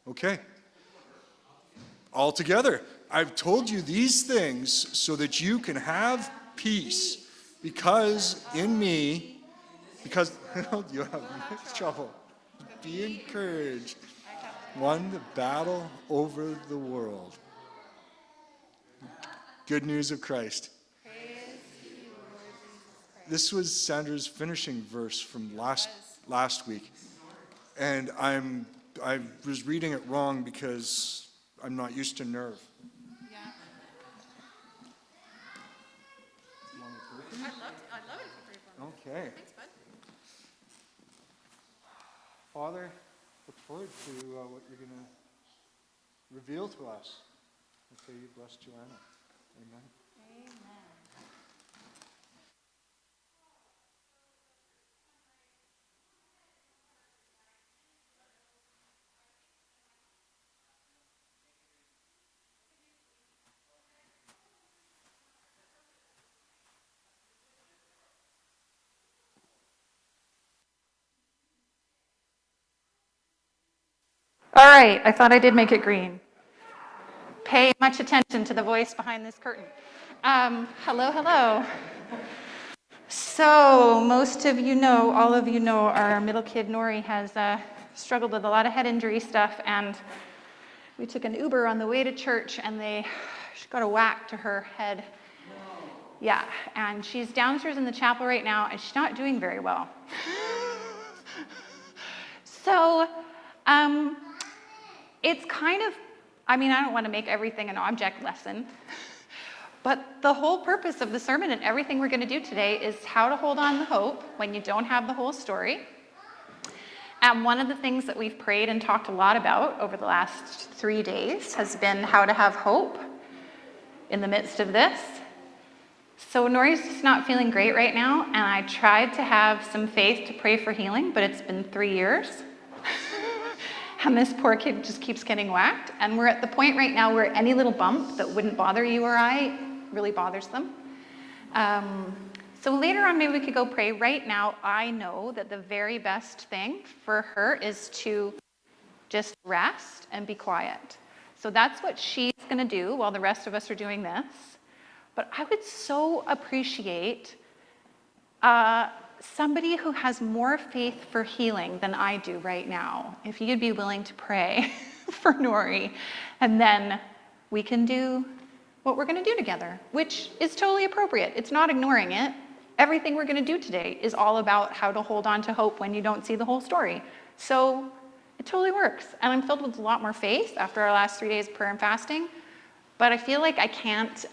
Okay. All together. I've told you these things so that you can have peace, because in me, because you have trouble. Be encouraged. Won the battle over the world. Good news of Christ. This was Sandra's finishing verse from last week. And I was reading it wrong because I'm not used to NIRV. Yeah. I'd love it if you pray for me. Okay. Thanks, bud. Father, look forward to what you're going to reveal to us. I pray you bless Joanna. Amen. Amen. All right, I thought I did make it green. Pay much attention to the voice behind this curtain. Hello, hello. So most of you know, all of you know, our middle kid, Nori, has struggled with a lot of head injury stuff, and we took an Uber on the way to church, and she got a whack to her head. Yeah, and she's downstairs in the chapel right now, and she's not doing very well. So, it's kind of, I don't want to make everything an object lesson, but the whole purpose of the sermon and everything we're going to do today is how to hold on to hope when you don't have the whole story. And one of the things that we've prayed and talked a lot about over the last 3 days has been how to have hope in the midst of this. So Nori's just not feeling great right now, and I tried to have some faith to pray for healing, but it's been 3 years. And this poor kid just keeps getting whacked. And we're at the point right now where any little bump that wouldn't bother you or I really bothers them. So later on, maybe we could go pray. Right now, I know that the very best thing for her is to just rest and be quiet. So that's what she's going to do while the rest of us are doing this. But I would so appreciate somebody who has more faith for healing than I do right now, if you'd be willing to pray for Nori, and then we can do what we're going to do together, which is totally appropriate. It's not ignoring it. Everything we're going to do today is all about how to hold on to hope when you don't see the whole story. So it totally works. And I'm filled with a lot more faith after our last 3 days of prayer and fasting. But I feel like I can't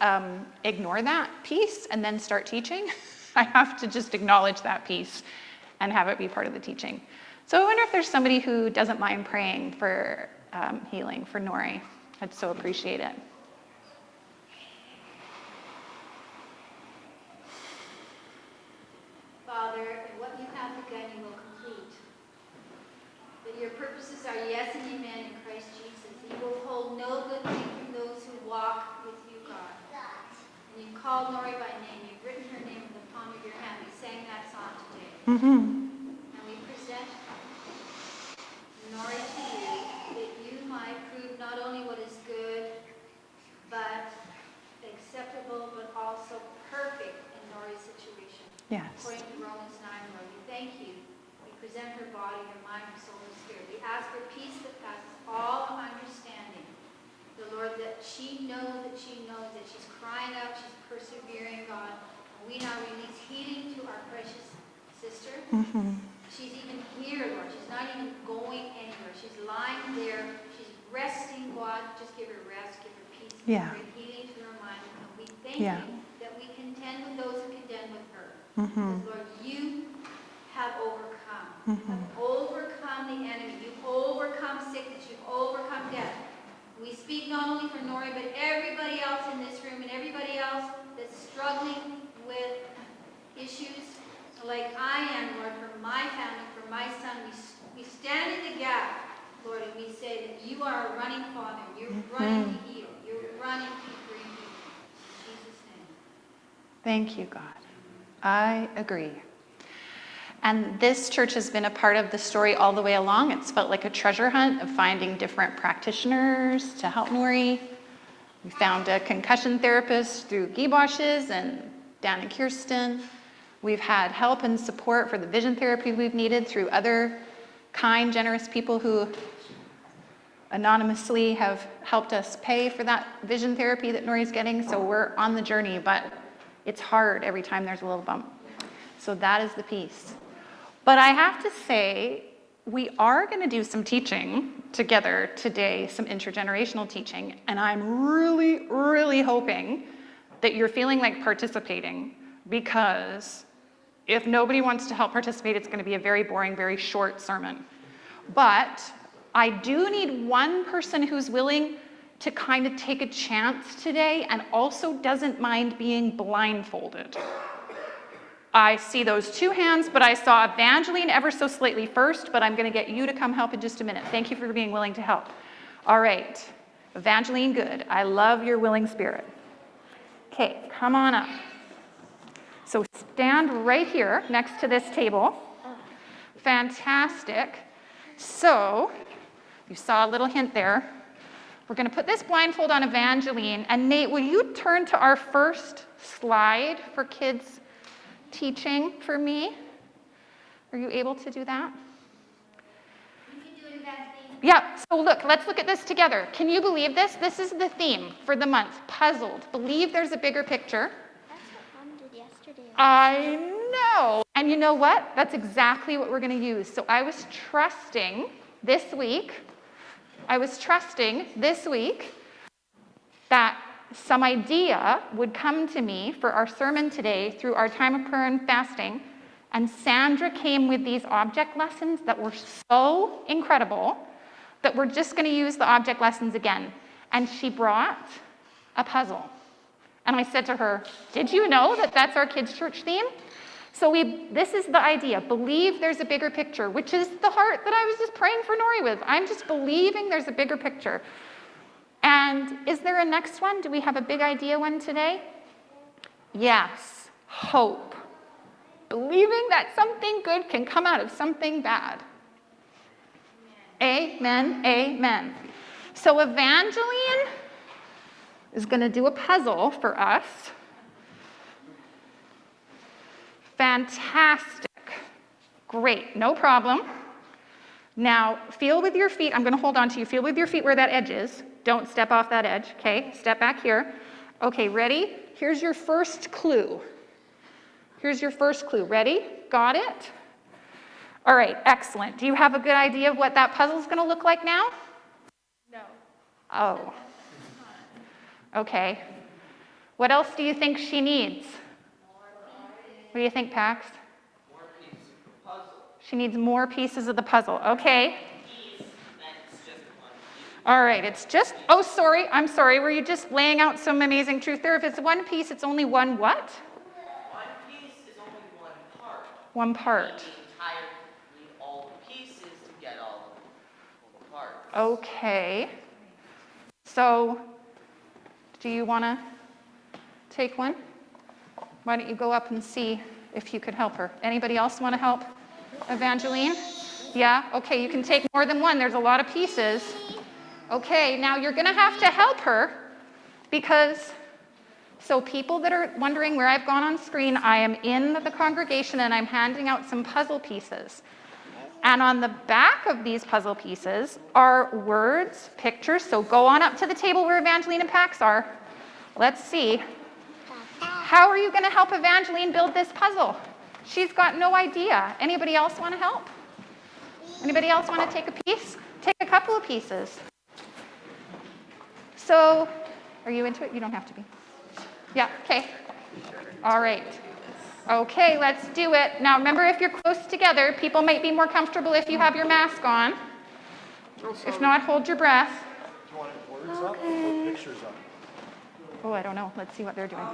ignore that piece and then start teaching. I have to just acknowledge that piece and have it be part of the teaching. So I wonder if there's somebody who doesn't mind praying for healing for Nori. I'd so appreciate it. Father, what you have begun, you will complete. That your purposes are yes and amen in Christ Jesus. You will hold no good thing from those who walk with you, God. And you've called Nori by name. You've written her name in the palm of your hand. We sang that song today. And we present Nori to you, that you might prove not only what is good, but acceptable, but also perfect in Nori's situation. Yes. According to Romans 9, Lord, we thank you. We present her body, her mind, her soul, her spirit. We ask for peace that passes all understanding. The Lord, that she knows that she's crying out, she's persevering, God. And we now release healing to our precious sister. She's even here, Lord. She's not even going anywhere. She's lying there. She's resting, God. Just give her rest, give her peace, Yeah. bring healing to her mind. And we thank you that we contend with those who contend with her. Because, Lord, you have overcome. You have overcome the enemy. You've overcome sickness. You've overcome death. We speak not only for Nori, but everybody else in this room and everybody else that's struggling with issues like I am, Lord, for my family, for my son. We stand in the gap, Lord, and we say that you are a running Father. You're running to heal. You're running to bring healing. In Jesus' name. Thank you, God. I agree. And this church has been a part of the story all the way along. It's felt like a treasure hunt of finding different practitioners to help Nori. We found a concussion therapist through Giebosh's and Dan and Kirsten. We've had help and support for the vision therapy we've needed through other kind, generous people who anonymously have helped us pay for that vision therapy that Nori's getting. So we're on the journey, but it's hard every time there's a little bump. So that is the piece. But I have to say, we are going to do some teaching together today, some intergenerational teaching, and I'm really, really hoping that you're feeling like participating, because if nobody wants to help participate, it's going to be a very boring, very short sermon. But I do need one person who's willing to kind of take a chance today and also doesn't mind being blindfolded. I see those two hands, but I saw Evangeline ever so slightly first, but I'm going to get you to come help in just a minute. Thank you for being willing to help. All right, Evangeline, good. I love your willing spirit. Okay, come on up. So stand right here next to this table. Fantastic. So you saw a little hint there. We're going to put this blindfold on Evangeline. And Nate, will you turn to our first slide for kids teaching for me? Are you able to do that? You can do it, Evangeline. Yeah, so let's look at this together. Can you believe this? This is the theme for the month, puzzled. Believe there's a bigger picture. That's what Mom did yesterday. I know. And you know what? That's exactly what we're going to use. So I was trusting this week that some idea would come to me for our sermon today through our time of prayer and fasting. And Sandra came with these object lessons that were so incredible that we're just going to use the object lessons again. And she brought a puzzle. And I said to her, did you know that that's our kids' church theme? So this is the idea. Believe there's a bigger picture, which is the heart that I was just praying for Nori with. I'm just believing there's a bigger picture. And is there a next one? Do we have a big idea one today? Yes, hope. Believing that something good can come out of something bad. Amen, amen. So Evangeline is going to do a puzzle for us. Fantastic. Great, no problem. Now, feel with your feet. I'm going to hold on to you. Feel with your feet where that edge is. Don't step off that edge, okay? Step back here. Okay, ready? Here's your first clue. Ready? Got it? All right, excellent. Do you have a good idea of what that puzzle's going to look like now? No. Oh. Okay. What else do you think she needs? What do you think, Pax? More pieces of the puzzle. She needs more pieces of the puzzle. Okay. That's just one piece. All right, I'm sorry. Were you just laying out some amazing truth there? If it's one piece, it's only one what? One piece is only one part. One part. You need all the pieces to get all the parts. Okay. So, do you want to take one? Why don't you go up and see if you could help her? Anybody else want to help Evangeline? Yeah? Okay, you can take more than one. There's a lot of pieces. Okay, now you're going to have to help her because, so people that are wondering where I've gone on screen, I am in the congregation and I'm handing out some puzzle pieces. And on the back of these puzzle pieces are words, pictures. So go on up to the table where Evangeline and Pax are. Let's see. How are you going to help Evangeline build this puzzle? She's got no idea. Anybody else want to help? Anybody else want to take a piece? Take a couple of pieces. So, are you into it? You don't have to be. Yeah, okay. All right. Okay, let's do it. Now, remember, if you're close together, people might be more comfortable if you have your mask on. If not, hold your breath. Do you want words up or pictures up? Oh, I don't know. Let's see what they're doing.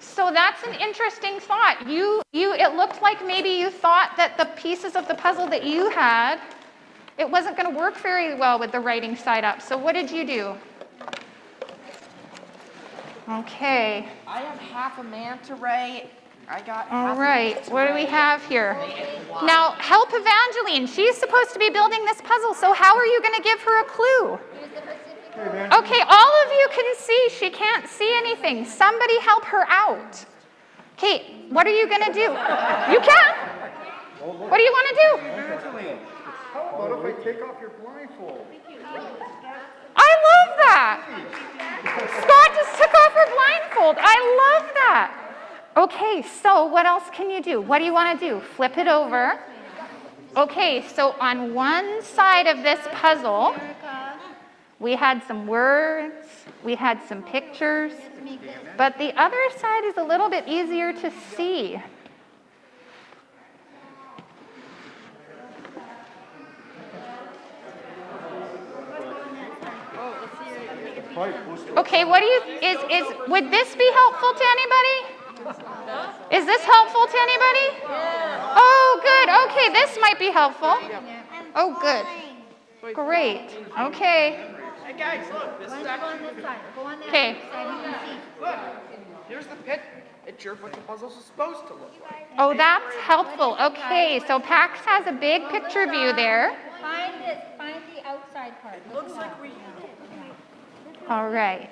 So that's an interesting thought. It looked like maybe you thought that the pieces of the puzzle that you had, it wasn't going to work very well with the writing side up. So what did you do? Okay. I have half a manta ray. I got All half right. a manta What do we ray. have here? Now, help Evangeline. She's supposed to be building this puzzle, so how are you going to give her a clue? Okay, all of you can see. She can't see anything. Somebody help her out. Okay, what are you going to do? You can. What do you want to do? Evangeline, how about if I take off your blindfold? I love that. Scott just took off her blindfold. I love that. Okay, so what else can you do? What do you want to do? Flip it over. Okay, so on one side of this puzzle, we had some words, we had some pictures, but the other side is a little bit easier to see. Okay, what do you, would this be helpful to anybody? Is this helpful to anybody? Oh, good, okay, this might be helpful. Oh, good, great, okay. Hey guys, look, this is actually. Go on that Okay. side, you can see. Look, here's the picture of what the puzzle's supposed to look like. Oh, that's helpful, okay, so Pax has a big picture view there. Find the outside part. Looks like we. All right.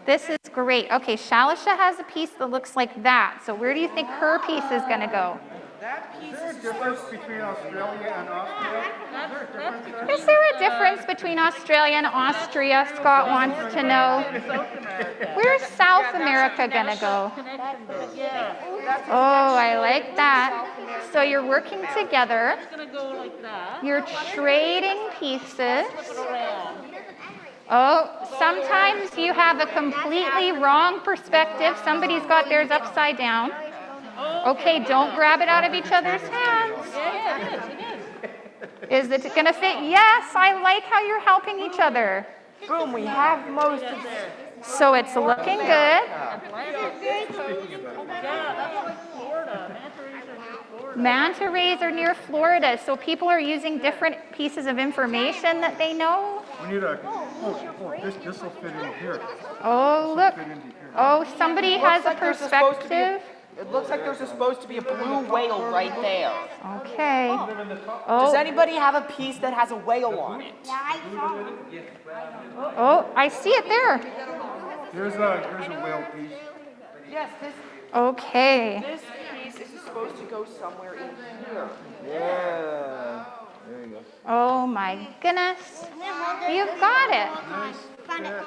This is great. Okay, Shalisha has a piece that looks like that. So where do you think her piece is going to go? That piece Is there a is difference between Australia and Austria? Is there a difference between Australia and Austria? Scott wants to know. Where's South America going to go? Oh, I like that. So you're working together. You're trading pieces. Oh, sometimes you have a completely wrong perspective. Somebody's got theirs upside down. Okay, don't grab it out of each other's hands. Is it going to fit? Yes, I like how you're helping each other. boom, we have most of it. So it's looking good. Manta rays are near Florida, so people are using different pieces of information that they know. We need a, this will fit in here. Oh, look. Oh, somebody has a like there's supposed to be perspective. It looks like there's supposed to be a blue whale right there. Okay. Does Oh, anybody have a piece that has a whale on it? oh, I see it there. Here's a whale piece. Yes, this Okay. piece is supposed to go somewhere in here. Yeah. There you go. Oh my goodness. You got it. Find it. There.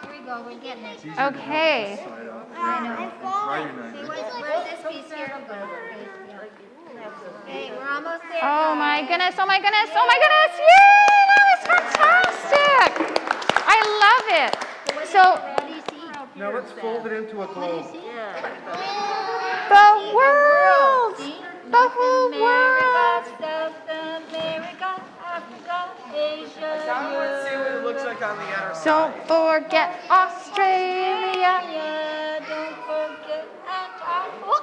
Here we go, we're getting it. Okay. Where's this piece here? Okay, we're almost there. Oh my goodness. Oh my goodness. Oh my goodness. Yay! That was fantastic. I love it. So What do you see? Now let's fold it into a globe. the world. See? The whole world. South America, Africa, Asia, Let's see what it looks like on the outer side. Don't forget Australia. Europe. Don't forget Antarctica.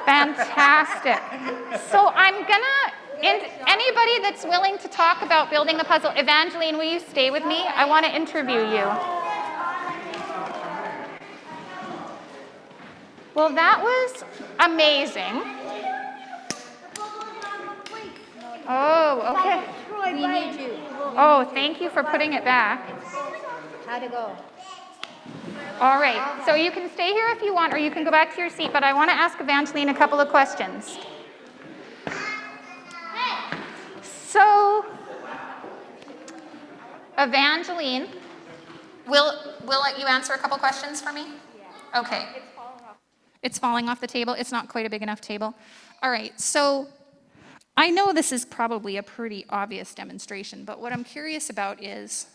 Fantastic. So I'm gonna, anybody that's willing to talk about building the puzzle, Evangeline, will you stay with me? I want to interview you. Well, that was amazing. Oh, okay. We need you. Oh, thank you for putting it back. How'd it go? All right, so you can stay here if you want, or you can go back to your seat, but I want to ask Evangeline a couple of questions. So, Evangeline, will let you answer a couple questions for me? Okay. It's falling off the table. It's not quite a big enough table. All right, so I know this is probably a pretty obvious demonstration, but what I'm curious about is,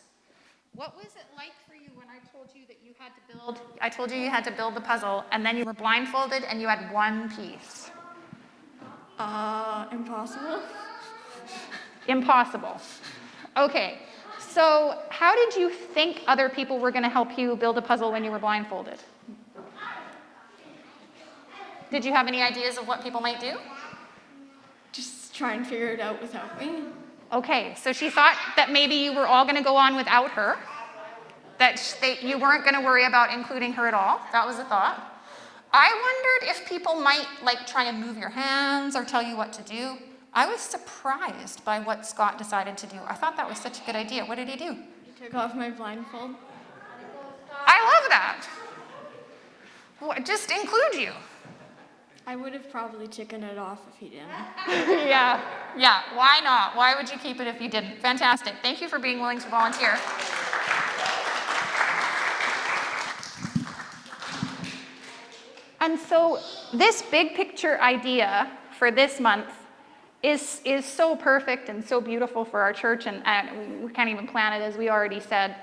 what was it like for you when I told you that you had to build, I told you had to build the puzzle, and then you were blindfolded and you had one piece? Impossible. Impossible. Okay, so how did you think other people were going to help you build a puzzle when you were blindfolded? Did you have any ideas of what people might do? Just try and figure it out without me. Okay, so she thought that maybe you were all going to go on without her. that you weren't going to worry about including her at all. That was a thought. I wondered if people might like try and move your hands or tell you what to do. I was surprised by what Scott decided to do. I thought that was such a good idea. What did he do? He took off my blindfold. I love that. Just include you. I would have probably taken it off if he didn't. Yeah, why not? Why would you keep it if you didn't? Fantastic. Thank you for being willing to volunteer. And so this big picture idea for this month is so perfect and so beautiful for our church, and we can't even plan it, as we already said.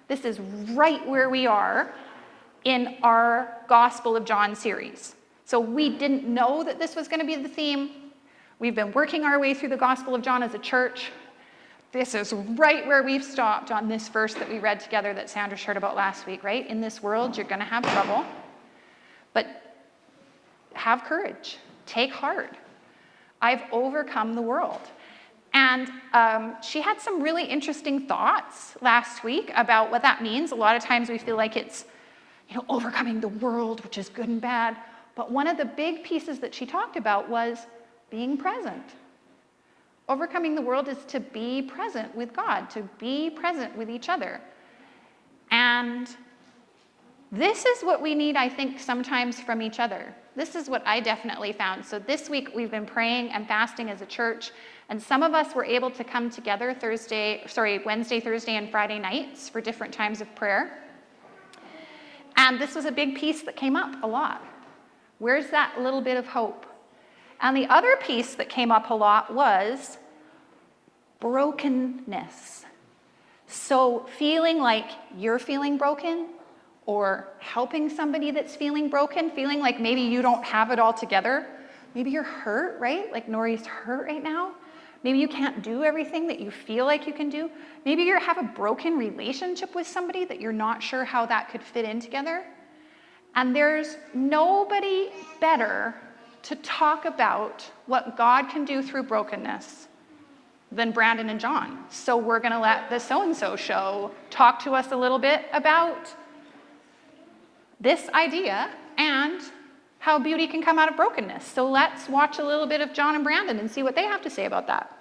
This is right where we are in our Gospel of John series. So we didn't know that this was going to be the theme. We've been working our way through the Gospel of John as a church. This is right where we've stopped on this verse that we read together that Sandra shared about last week, right? In this world, you're going to have trouble, but have courage. Take heart. I've overcome the world. And she had some really interesting thoughts last week about what that means. A lot of times we feel like it's, overcoming the world, which is good and bad. But one of the big pieces that she talked about was being present. Overcoming the world is to be present with God, to be present with each other. And this is what we need, I think, sometimes from each other. This is what I definitely found. So this week we've been praying and fasting as a church, and some of us were able to come together Wednesday, Thursday, and Friday nights for different times of prayer. And this was a big piece that came up a lot. Where's that little bit of hope? And the other piece that came up a lot was brokenness. So feeling like you're feeling broken, or helping somebody that's feeling broken, feeling like maybe you don't have it all together. Maybe you're hurt, right? Like Nori's hurt right now. Maybe you can't do everything that you feel like you can do. Maybe you have a broken relationship with somebody that you're not sure how that could fit in together. And there's nobody better to talk about what God can do through brokenness than Brandon and John. So we're going to let the So-and-So show talk to us a little bit about this idea and how beauty can come out of brokenness. So let's watch a little bit of John and Brandon and see what they have to say about that.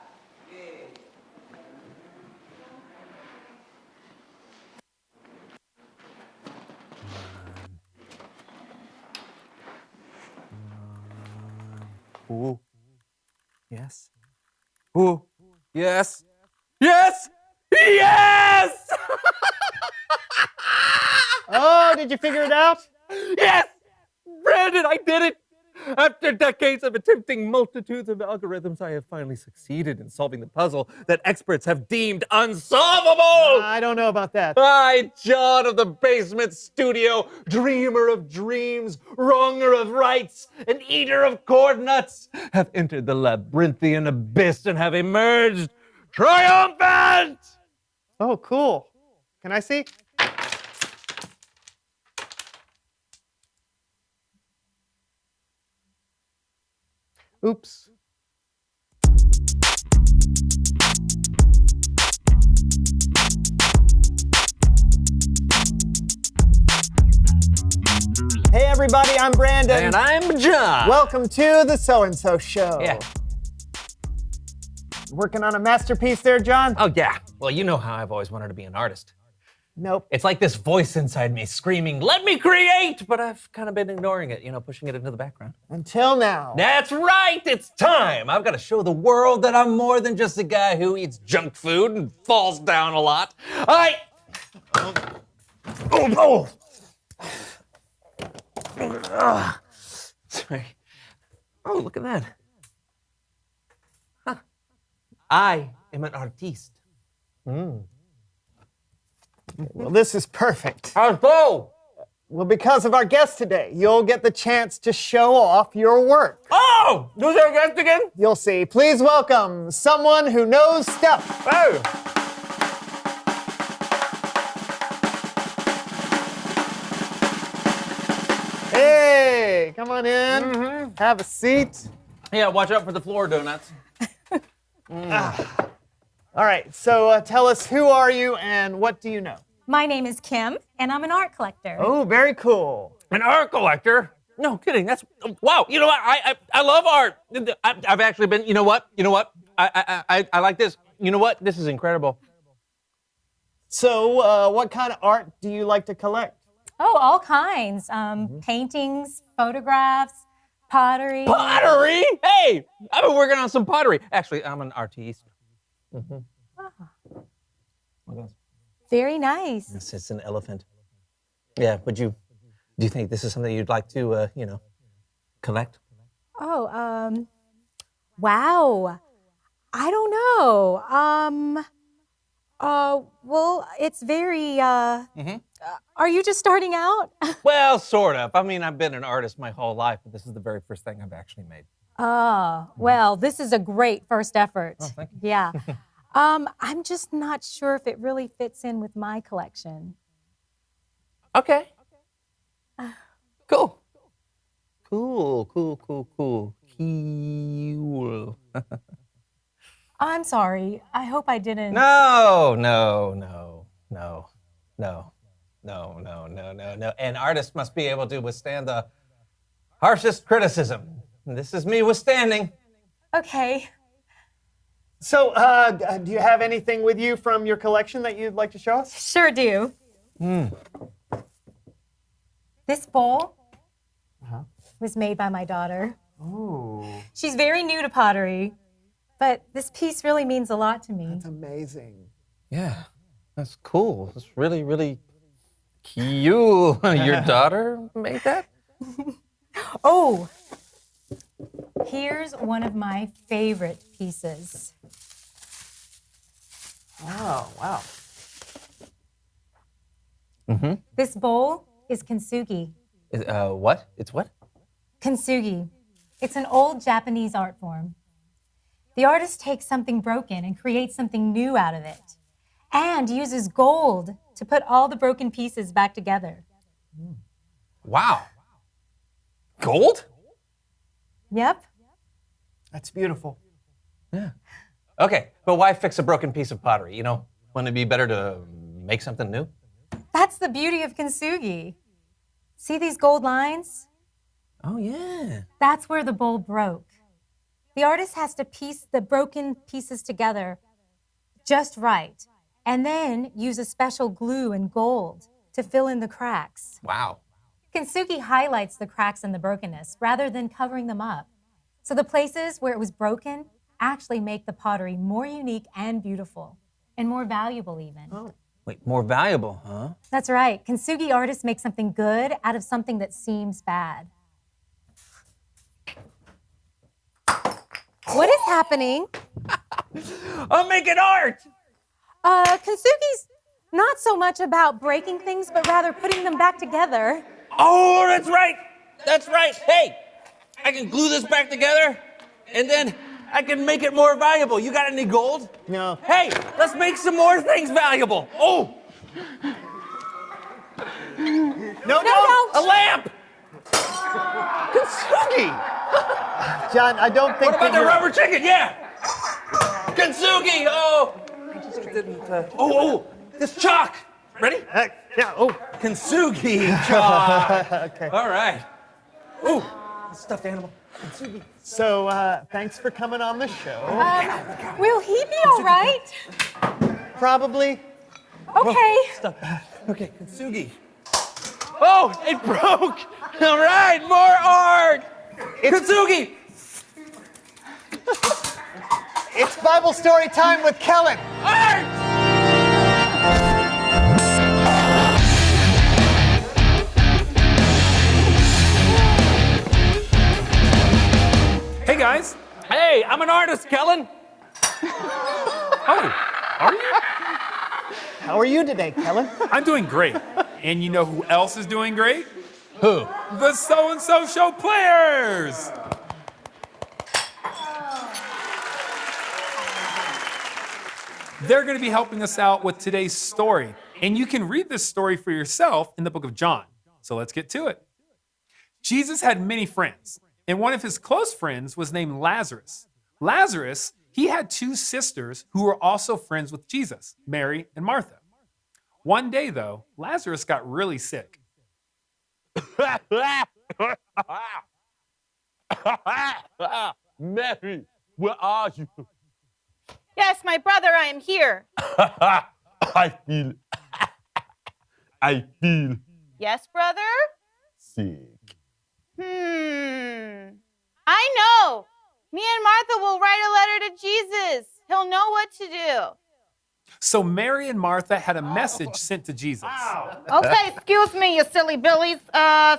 Ooh. Yes. Ooh. Yes. Yes. Yes! Oh, did you figure it out? Yes! Brandon, I did it! After decades of attempting multitudes of algorithms, I have finally succeeded in solving the puzzle that experts have deemed unsolvable! I don't know about that. I, John of the basement studio, dreamer of dreams, wronger of rights, and eater of cord nuts, have entered the labyrinthian abyss and have emerged triumphant! Oh, cool. Can I see? Oops. Hey everybody, I'm Brandon. And I'm John. Welcome to the So-and-So Show. Yeah. Working on a masterpiece there, John? Oh, yeah. Well, you know how I've always wanted to be an artist. Nope. It's like this voice inside me screaming, let me create! But I've kind of been ignoring it, pushing it into the background. Until now. That's right! It's time! I've got to show the world that I'm more than just a guy who eats junk food and falls down a lot. Sorry. Oh, look at that. Huh. I am an artiste. Well, this is perfect. How so? Well, because of our guest today, you'll get the chance to show off your work. Oh! Who's our guest again? You'll see. Please welcome someone who knows stuff. Oh! Hey, come on in. Have a seat. Yeah, watch out for the floor donuts. All right, so tell us, who are you and what do you know? My name is Kim, and I'm an art collector. Oh, very cool. An art collector? No kidding. That's wow. You know what? I love art. I've actually been. You know what? I like this. You know what? This is incredible. So, what kind of art do you like to collect? Oh, all kinds. Paintings, photographs, pottery. Pottery? Hey, I've been working on some pottery. Actually, I'm an artiste. Very nice. It's an elephant. Yeah. Do you think this is something you'd like to, collect? Oh, wow. I don't know. Well, it's very, are you just starting out? Well, sort of. I mean, I've been an artist my whole life, but this is the very first thing I've actually made. Oh, well, this is a great first effort. Oh, thank you. Yeah. I'm just not sure if it really fits in with my collection. Okay. Cool. Cool. I'm sorry. I hope I didn't. No. An artist must be able to withstand the harshest criticism. This is me withstanding. Okay. So, do you have anything with you from your collection that you'd like to show us? Sure do. This bowl was made by my daughter. Oh, She's very new to pottery, but this piece really means a lot to me. that's amazing. Yeah, that's cool. That's really, really cute. Your daughter made that? Oh, here's one of my favorite pieces. Oh, wow. This bowl is kintsugi. What? It's what? Kintsugi. It's an old Japanese art form. The artist takes something broken and creates something new out of it, and uses gold to put all the broken pieces back together. Wow. Gold? Yep. That's beautiful. Yeah. Okay, but why fix a broken piece of pottery? Wouldn't it be better to make something new? That's the beauty of kintsugi. See these gold lines? Oh, yeah. That's where the bowl broke. The artist has to piece the broken pieces together just right, and then use a special glue and gold to fill in the cracks. Wow. Kintsugi highlights the cracks and the brokenness rather than covering them up. So the places where it was broken actually make the pottery more unique and beautiful, and more valuable even. Oh. Wait, more valuable, huh? That's right. Kintsugi artists make something good out of something that seems bad. What is happening? I'm making art! Kintsugi's not so much about breaking things, but rather putting them back together. Oh, that's right! That's right! Hey, I can glue this back together, and then I can make it more valuable. You got any gold? No. Hey, let's make some more things valuable. Oh! No. A lamp! Kintsugi! John, I don't think What about that the rubber chicken? Yeah! Kintsugi! Oh! I just didn't, this chalk! Ready? Yeah, oh. Kintsugi chalk! Okay. All right. Ooh, stuffed animal. Kintsugi. So, thanks for coming on the show. Will he be all right? Probably. Okay. Okay, Kintsugi. Oh, it broke! All right, more art! Kintsugi! It's Bible story time with Kellen. Art! Hey guys. Hey, I'm an artist, Kellen. Oh, are you? How are you today, Kellen? I'm doing great. And you know who else is doing great? Who? The So-and-So Show players. They're going to be helping us out with today's story. And you can read this story for yourself in the book of John. So let's get to it. Jesus had many friends, and one of his close friends was named Lazarus. Lazarus, he had two sisters who were also friends with Jesus, Mary and Martha. One day, though, Lazarus got really sick. Mary, where are you? Yes, my brother, I am here. I feel Yes, brother? sick. I know. Me and Martha will write a letter to Jesus. He'll know what to do. So Mary and Martha had a message sent to Jesus. Okay, excuse me, you silly billies. I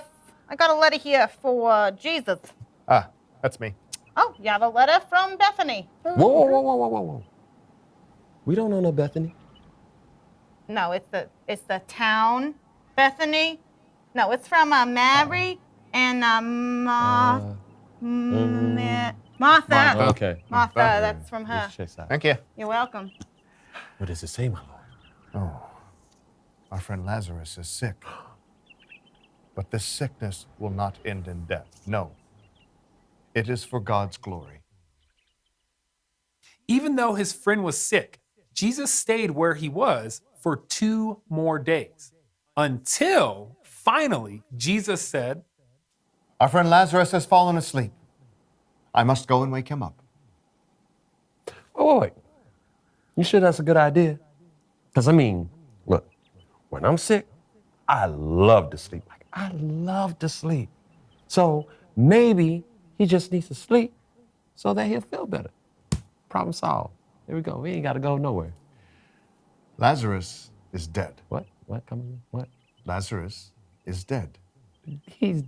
got a letter here for Jesus. Ah, that's me. Oh, you have a letter from Bethany. Whoa. We don't know no Bethany. No, it's the town, Bethany. No, it's from Mary and Martha. Okay. Martha, that's from her. Thank you. You're welcome. What does it say, my lord? Oh, our friend Lazarus is sick. But this sickness will not end in death. No. It is for God's glory. Even though his friend was sick, Jesus stayed where he was for 2 more days until finally Jesus said, Our friend Lazarus has fallen asleep. I must go and wake him up. Oh, wait. You sure that's a good idea? Because, I mean, look, when I'm sick, I love to sleep. I love to sleep. So maybe he just needs to sleep so that he'll feel better. Problem solved. There we go. We ain't got to go nowhere. Lazarus is dead. What? What? Come on. What? Lazarus is dead. He's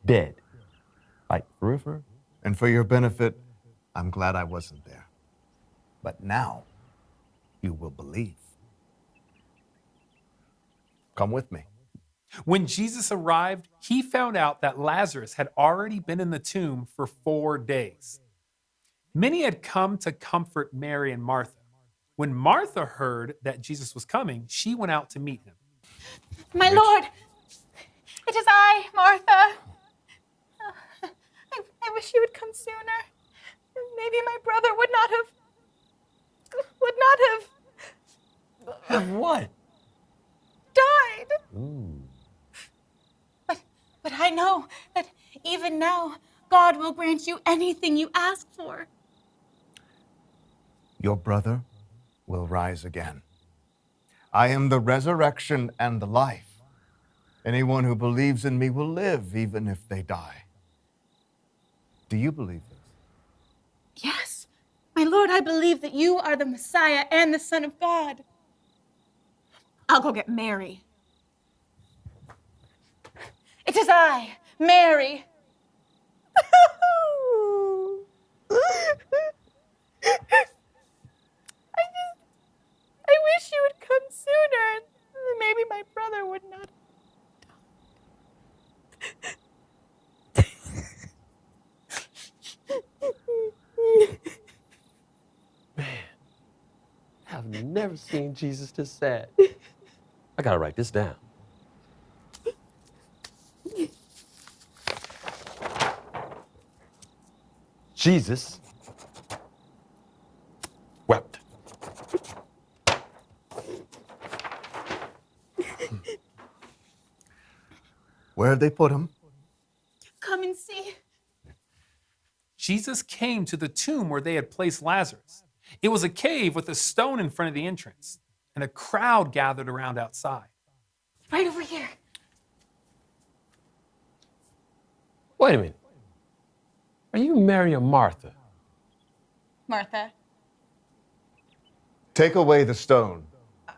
dead. Like, for? And for your benefit, I'm glad I wasn't there. But now, you will believe. Come with me. when Jesus arrived, he found out that Lazarus had already been in the tomb for 4 days. Many had come to comfort Mary and Martha. When Martha heard that Jesus was coming, she went out to meet him. My Lord, it is I, Martha. I wish you would come sooner. Maybe my brother would not have. Have what? Died. Ooh. But I know that even now, God will grant you anything you ask for. Your brother will rise again. I am the resurrection and the life. Anyone who believes in me will live even if they die. Do you believe this? Yes, my Lord, I believe that you are the Messiah and the Son of God. I'll go get Mary. It is I, Mary. I wish you would come sooner. Maybe my brother would not. Man, I've never seen Jesus this sad. I gotta write this down. Jesus wept. Where have they put him? Come and see. Jesus came to the tomb where they had placed Lazarus. It was a cave with a stone in front of the entrance, and a crowd gathered around outside. Right over here. Wait a minute. Are you Mary or Martha? Martha. Take away the stone. But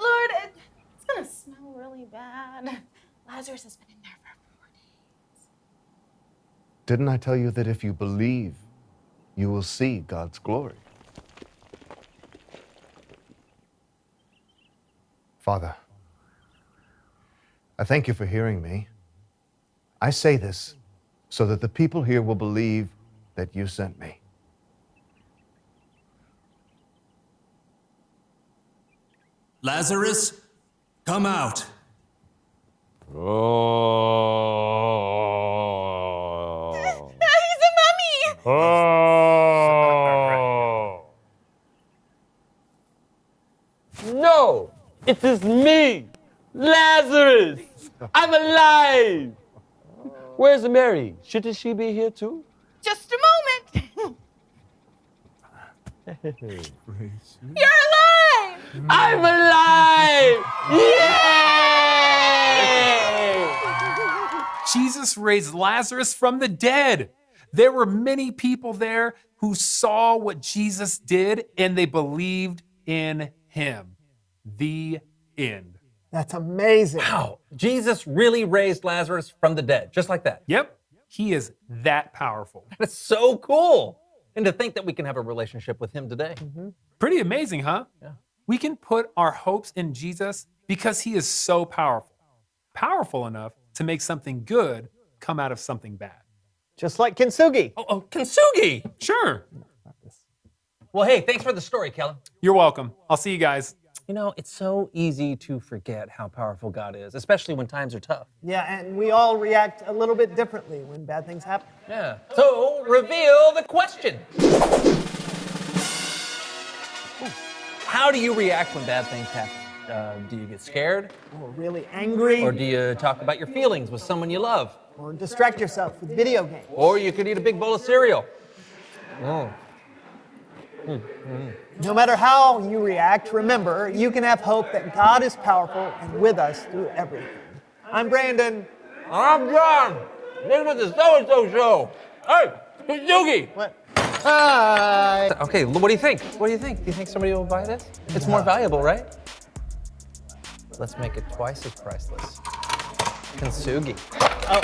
Lord, it's gonna smell really bad. Lazarus has been in there for 4 days. Didn't I tell you that if you believe, you will see God's glory? Father, I thank you for hearing me. I say this so that the people here will believe that you sent me. Lazarus, come out. Oh. He's a mummy! Oh. It is me, Lazarus. I'm alive. Where's Mary? Shouldn't she be here too? Just a moment. You're alive! I'm alive! Yay! Jesus raised Lazarus from the dead. There were many people there who saw what Jesus did and they believed in him. The end. That's amazing. Wow, Jesus really raised Lazarus from the dead, just like that. Yep, he is that powerful. That's so cool. And to think that we can have a relationship with him today. Pretty amazing, huh? Yeah. We can put our hopes in Jesus because he is so powerful. Powerful enough to make something good come out of something bad. Just like kintsugi. Oh, kintsugi! Sure. Well, hey, thanks for the story, Kellen. You're welcome. I'll see you guys. You know, it's so easy to forget how powerful God is, especially when times are tough. Yeah, and we all react a little bit differently when bad things happen. Yeah. So, reveal the question. How do you react when bad things happen? Do you get scared? Or really angry. Or do you talk about your feelings with someone you love? Or distract yourself with video games. Or you could eat a big bowl of cereal. No matter how you react, remember, you can have hope that God is powerful and with us through everything. I'm Brandon. I'm John. This was the So-and-So show. Hey, it's Yugi. What? Hi. Okay, what do you think? What do you think? Do you think somebody will buy this? It's more valuable, right? Let's make it twice as priceless. Kintsugi. Oh.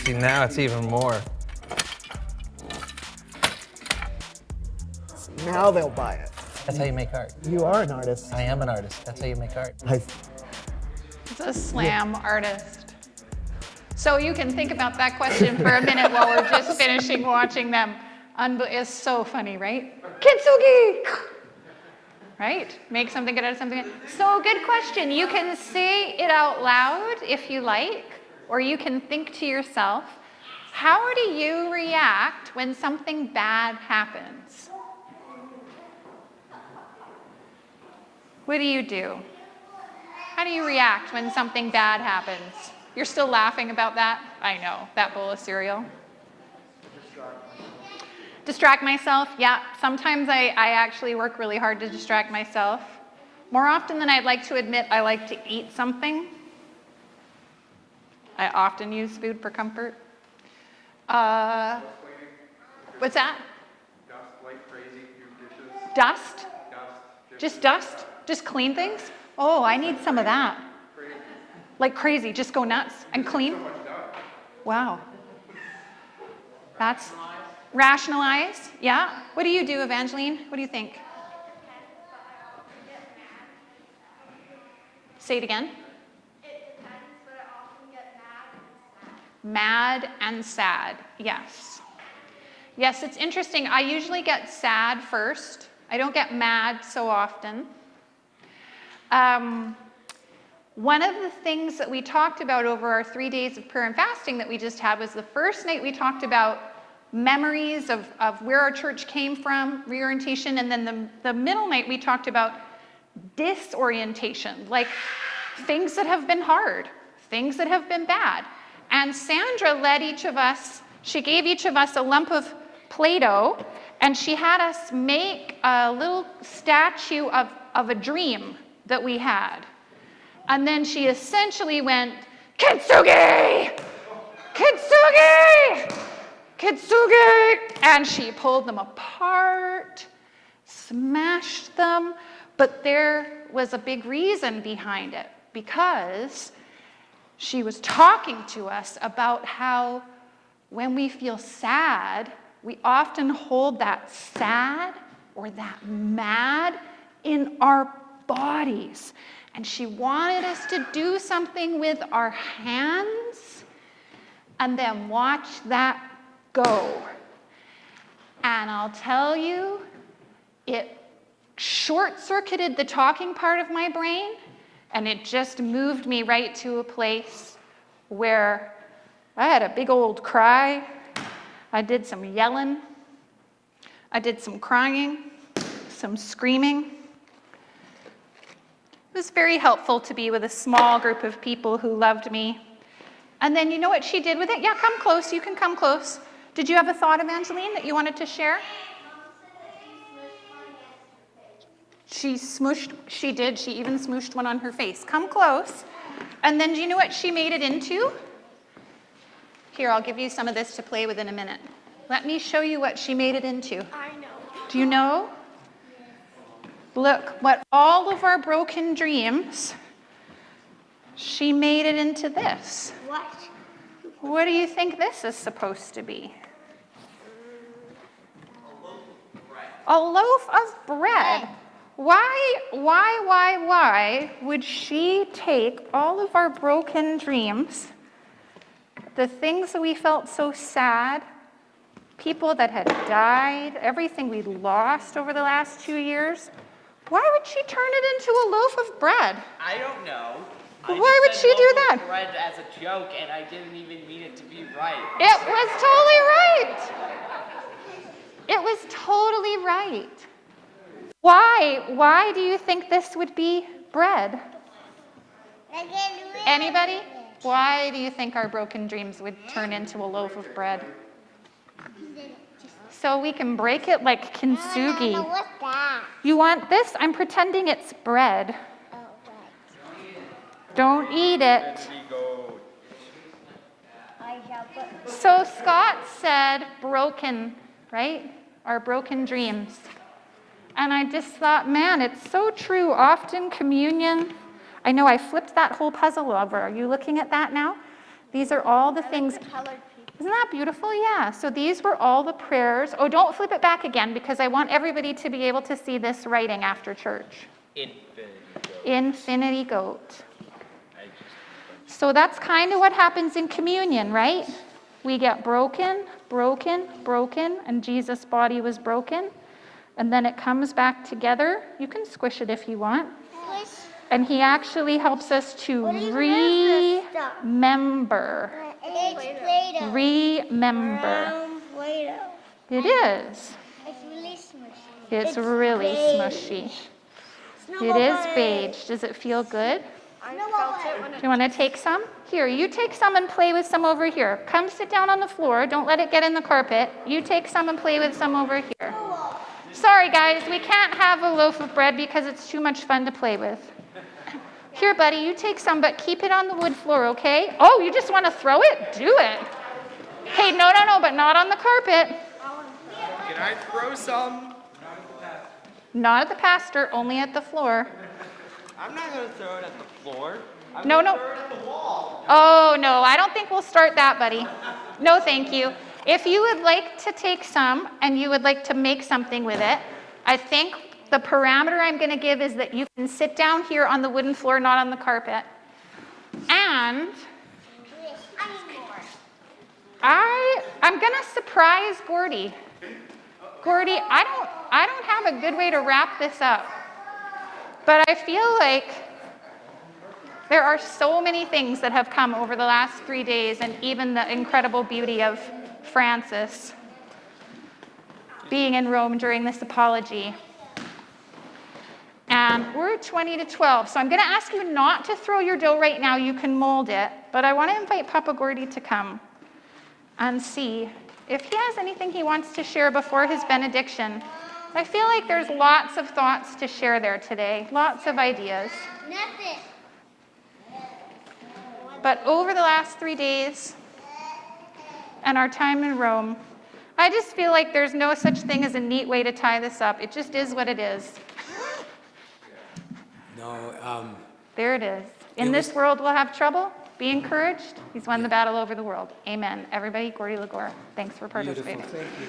See, now it's even more. Now they'll buy it. That's how you make art. You are an artist. I am an artist. That's how you make art. It's a slam artist. So you can think about that question for a minute while we're just finishing watching them. It's so funny, right? Kintsugi! Right? Make something good out of something. So good question. You can say it out loud if you like, or you can think to yourself, how do you react when something bad happens? What do you do? How do you react when something bad happens? You're still laughing about that? I know, that bowl of cereal. Distract myself? Yeah, sometimes I actually work really hard to distract myself. More often than I'd like to admit, I like to eat something. I often use food for comfort. What's that? Dust like crazy, your dishes. Dust? Dust. Just dust? Just clean things? Oh, I need some of that. Crazy. Like crazy, just go nuts and clean? So much dust. Wow. That's rationalize. Yeah. What do you do, Evangeline? What do you think? Say it again. It depends, but I often get Mad and sad. Yes. Yes, it's interesting. I usually get sad first. I don't get mad so often. One of the things that we talked about over our 3 days of prayer and fasting that we just had was the first night we talked about memories of where our church came from, reorientation, and then the middle night we talked about disorientation, like things that have been hard, things that have been bad. And Sandra led each of us, she gave each of us a lump of Play-Doh, and she had us make a little statue of a dream that we had. And then she essentially went, Kintsugi! Kintsugi! Kintsugi! And she pulled them apart, smashed them, but there was a big reason behind it, because she was talking to us about how when we feel sad, we often hold that sad or that mad in our bodies. And she wanted us to do something with our hands and then watch that go. And I'll tell you, it short-circuited the talking part of my brain, and it just moved me right to a place where I had a big old cry. I did some yelling. I did some crying, some screaming. It was very helpful to be with a small group of people who loved me. And then you know what she did with it? Yeah, come close. You can come close. Did you have a thought, Evangeline, that you wanted to share? She did. She even smooshed one on her face. Come close. And then do you know what she made it into? Here, I'll give you some of this to play with in a minute. Let me show you what she made it into. I know. Do you know? Look, what all of our broken dreams, she made it into this. What? What do you think this is supposed to be? A loaf of bread. Why would she take all of our broken dreams, the things that we felt so sad, people that had died, everything we lost over the last 2 years, why would she turn it into a loaf of bread? I don't know. Why would she do that? Bread as a joke, and I didn't even mean it to be right. It was totally right. It was totally right. Why do you think this would be bread? Anybody? Why do you think our broken dreams would turn into a loaf of bread? So we can break it like kintsugi. What's that? You want this? I'm pretending it's bread. Oh, right. Don't eat it. I shall put. So Scott said broken, right? Our broken dreams. And I just thought, man, it's so true. Often communion, I know I flipped that whole puzzle over. Are you looking at that now? These are all the things. Isn't that beautiful? Yeah. So these were all the prayers. Oh, don't flip it back again because I want everybody to be able to see this writing after church. Infinity goat. So that's kind of what happens in communion, right? We get broken, and Jesus' body was broken. And then it comes back together. You can squish it if you want. And he actually helps us to remember. It's Remember. It is. It's really smushy. It's really smushy. It is beige. Does it feel good? I felt it when Do you want to take some? Here, you take some and play with some over here. Come sit down on the floor. Don't let it get in the carpet. You take some and play with some over here. Sorry, guys, we can't have a loaf of bread because it's too much fun to play with. Here, buddy, you take some, but keep it on the wood floor, okay? Oh, you just want to throw it? Do it. Hey, no, but not on the carpet. Can I throw some? Not at the pastor, only at the floor. I'm not going to throw it at the floor. I'm No. going to throw it at the wall. Oh, no, I don't think we'll start that, buddy. No, thank you. If you would like to take some and you would like to make something with it, I think the parameter I'm going to give is that you can sit down here on the wooden floor, not on the carpet. And I'm going to surprise Gordy. Gordy, I don't have a good way to wrap this up. But I feel like there are so many things that have come over the last 3 days, and even the incredible beauty of Francis being in Rome during this apology. And we're 20 to 12, so I'm going to ask you not to throw your dough right now. You can mold it, but I want to invite Papa Gordy to come and see if he has anything he wants to share before his benediction. I feel like there's lots of thoughts to share there today, lots of ideas. Nothing. But over the last 3 days and our time in Rome, I just feel like there's no such thing as a neat way to tie this up. It just is what it is. No, There it is. In this world we'll have trouble. Be encouraged. He's won the battle over the world. Amen. Everybody, Gordy Lagore, thanks for participating. beautiful. Thank you.